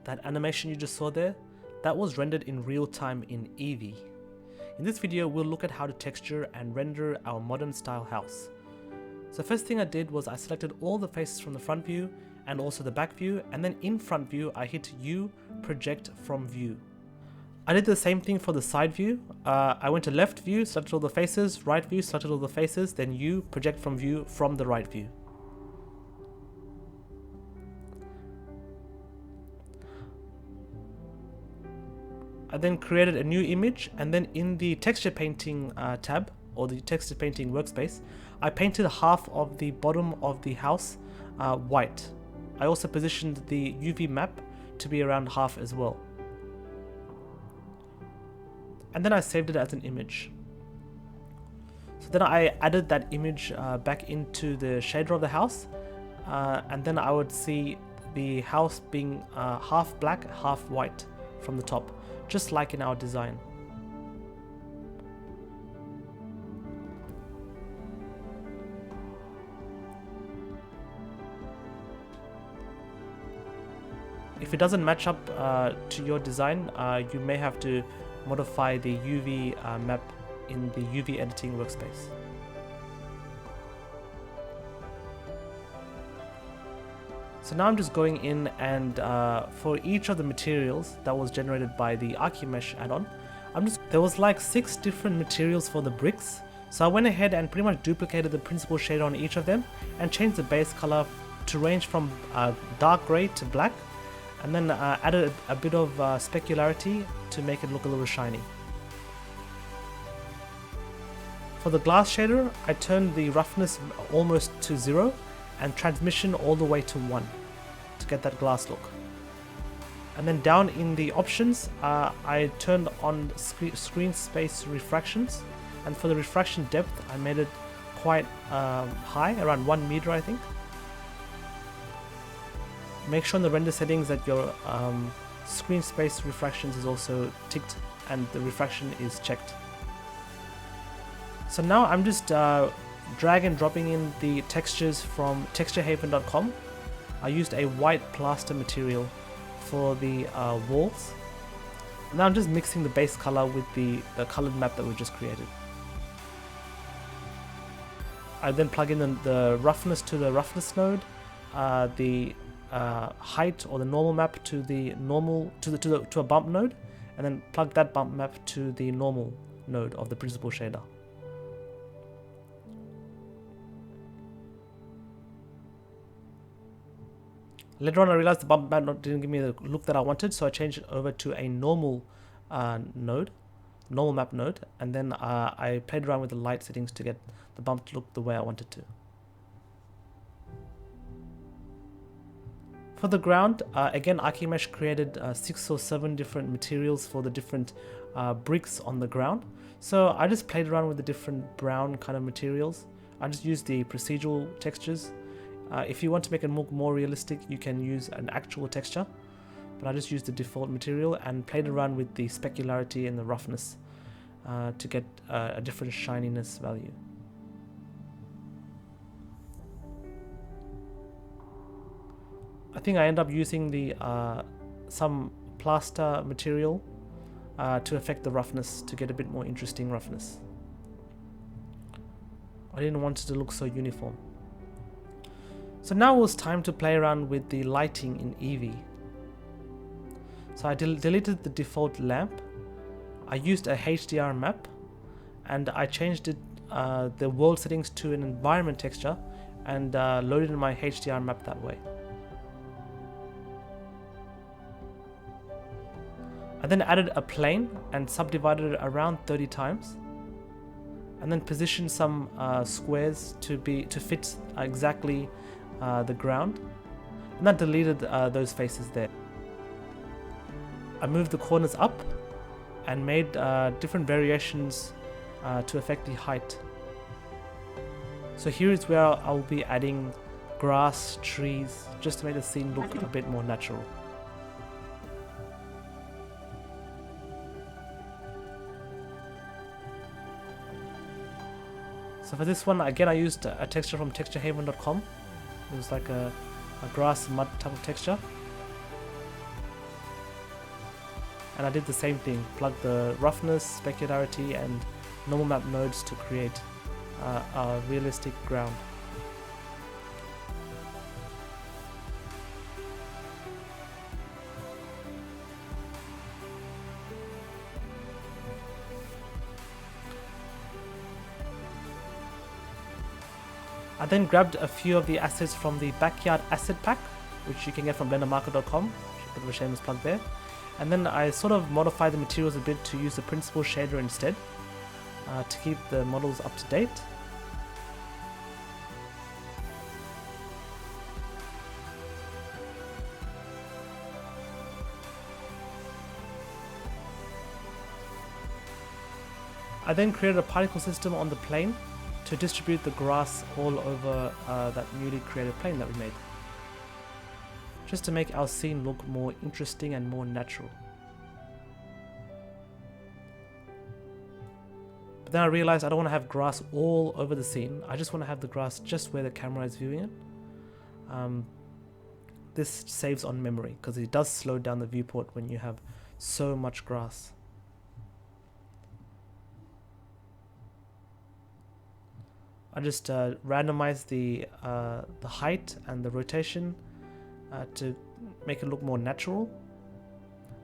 That animation you just saw there, that was rendered in real time in Eevee. In this video, we'll look at how to texture and render our modern style house. So first thing I did was I selected all the faces from the front view and also the back view, and then in front view I hit U, project from view. I did the same thing for the side view. I went to left view, selected all the faces, right view, selected all the faces, then U, project from view from the right view. I then created a new image, and then in the texture painting tab, or the texture painting workspace, I painted half of the bottom of the house white. I also positioned the UV map to be around half as well. And then I saved it as an image. So then I added that image back into the shader of the house, and then I would see the house being half black, half white from the top, just like in our design. If it doesn't match up to your design, you may have to modify the UV map in the UV editing workspace. So now I'm just going in and for each of the materials that was generated by the Archimesh add-on, there was like 6 different materials for the bricks. So I went ahead and pretty much duplicated the principal shader on each of them and changed the base color to range from dark gray to black, and then added a bit of specularity to make it look a little shiny. For the glass shader, I turned the roughness almost to 0 and transmission all the way to 1 to get that glass look. And then down in the options, I turned on screen space refractions, and for the refraction depth I made it quite high, around 1 meter I think. Make sure in the render settings that your screen space refractions is also ticked and the refraction is checked. So now I'm just drag and dropping in the textures from texturehaven.com. I used a white plaster material for the walls. Now I'm just mixing the base color with the colored map that we just created. I then plug in the roughness to the roughness node, the height or the normal map to the normal to a bump node, and then plug that bump map to the normal node of the principal shader. Later on I realized the bump map didn't give me the look that I wanted, so I changed it over to a normal normal map node, and then I played around with the light settings to get the bump to look the way I wanted to. For the ground, again Archimesh created 6 or 7 different materials for the different bricks on the ground. So I just played around with the different brown kind of materials. I just used the procedural textures. If you want to make it look more realistic, you can use an actual texture, but I just used the default material and played around with the specularity and the roughness to get a different shininess value. I think I end up using the some plaster material to affect the roughness to get a bit more interesting roughness. I didn't want it to look so uniform. So now it was time to play around with the lighting in Eevee. So I deleted the default lamp. I used a HDR map, and I changed it the world settings to an environment texture and loaded in my HDR map that way. I then added a plane and subdivided it around 30 times, and then positioned some squares to fit exactly the ground, and that deleted those faces there. I moved the corners up and made different variations to affect the height. So here is where I'll be adding grass, trees, just to make the scene look a bit more natural. So for this one, again I used a texture from texturehaven.com. It was like a grass mud type of texture. And I did the same thing, plugged the roughness, specularity and normal map nodes to create a realistic ground. I then grabbed a few of the assets from the backyard asset pack, which you can get from blendermarket.com. A bit of a shameless plug there. And then I sort of modified the materials a bit to use the principal shader instead, to keep the models up to date. I then created a particle system on the plane to distribute the grass all over that newly created plane that we made, just to make our scene look more interesting and more natural. But then I realized I don't want to have grass all over the scene. I just want to have the grass just where the camera is viewing it. This saves on memory because it does slow down the viewport when you have so much grass. I just randomized the height and the rotation to make it look more natural,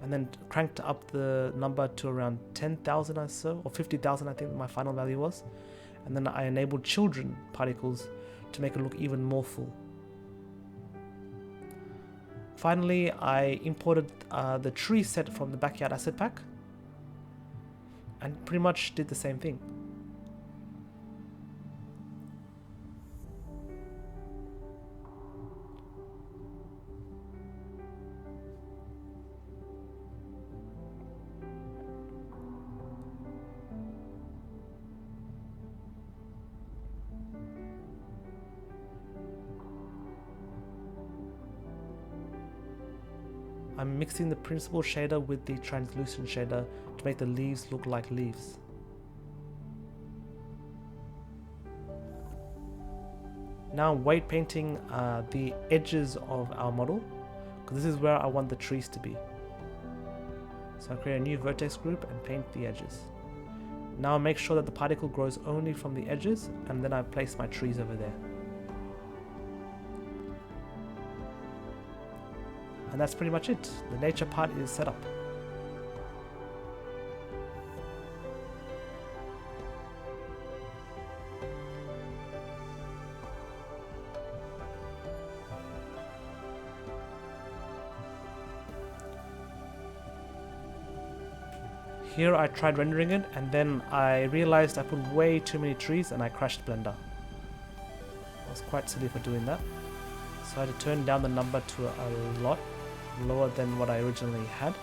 and then cranked up the number to around 10,000 or so, or 50,000 I think my final value was, and then I enabled children particles to make it look even more full. Finally, I imported the tree set from the backyard asset pack and pretty much did the same thing. I'm mixing the principal shader with the translucent shader to make the leaves look like leaves. Now I'm weight painting the edges of our model, because this is where I want the trees to be. So I create a new vertex group and paint the edges. Now I make sure that the particle grows only from the edges, and then I place my trees over there. And that's pretty much it. The nature part is set up. Here I tried rendering it, and then I realized I put way too many trees and I crashed Blender. I was quite silly for doing that. So I had to turn down the number to a lot lower than what I originally had.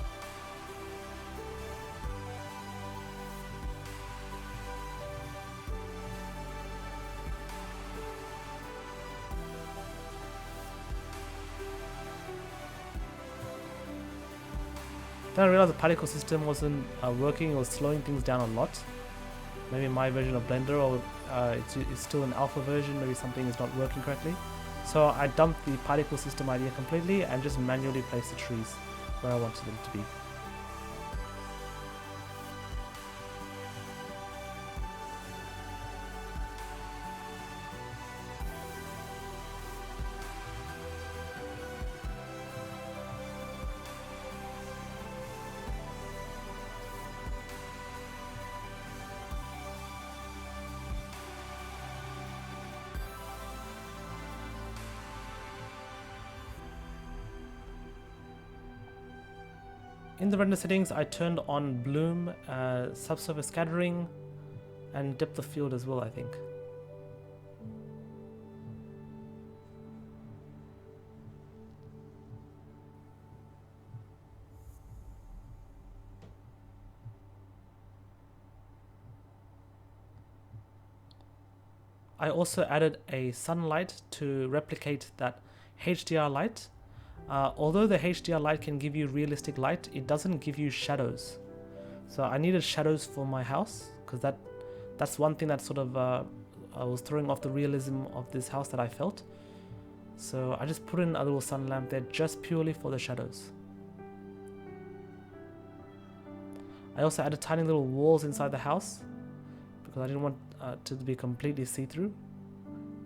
Then I realized the particle system wasn't working. It was slowing things down a lot. Maybe my version of Blender, or it's still an alpha version, maybe something is not working correctly. So I dumped the particle system idea completely and just manually placed the trees where I wanted them to be. In the render settings, I turned on bloom, subsurface scattering, and depth of field as well, I think. I also added a sunlight to replicate that HDR light. Although the HDR light can give you realistic light, it doesn't give you shadows. So I needed shadows for my house, because that's one thing that sort of was throwing off the realism of this house that I felt. So I just put in a little sun lamp there just purely for the shadows. I also added tiny little walls inside the house because I didn't want to be completely see-through.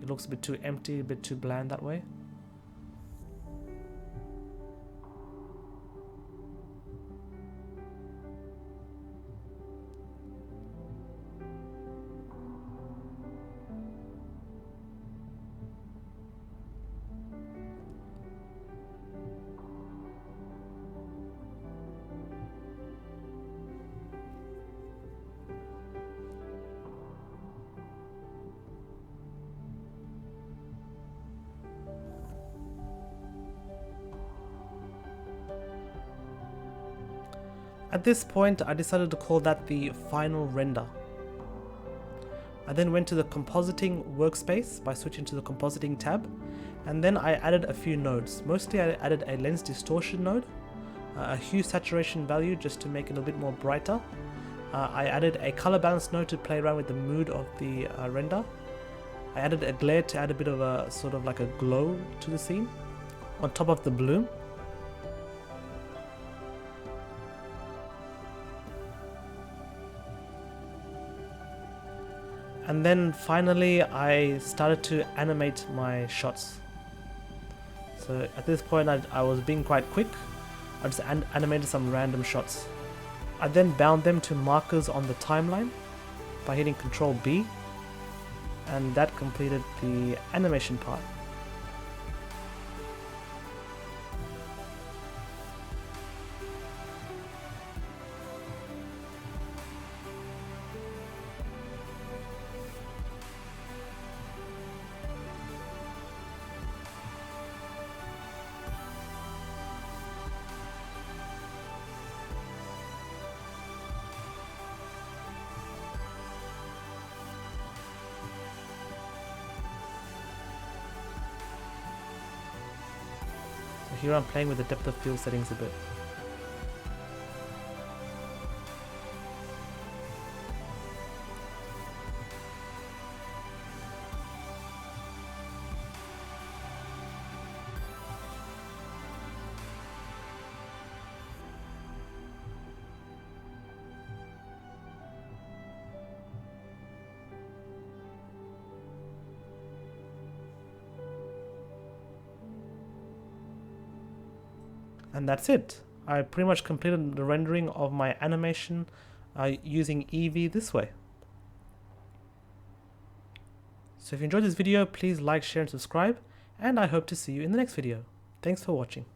It looks a bit too empty, a bit too bland that way. At this point, I decided to call that the final render. I then went to the compositing workspace by switching to the compositing tab, and then I added a few nodes. Mostly I added a lens distortion node, a hue saturation value just to make it a bit more brighter. I added a color balance node to play around with the mood of the render. I added a glare to add a bit of a sort of like a glow to the scene on top of the bloom. And then finally I started to animate my shots. So at this point I was being quite quick. I just animated some random shots. I then bound them to markers on the timeline by hitting Ctrl B, and that completed the animation part. So here I'm playing with the depth of field settings a bit. And that's it. I pretty much completed the rendering of my animation using Eevee this way. So if you enjoyed this video, please like, share and subscribe, and I hope to see you in the next video. Thanks for watching.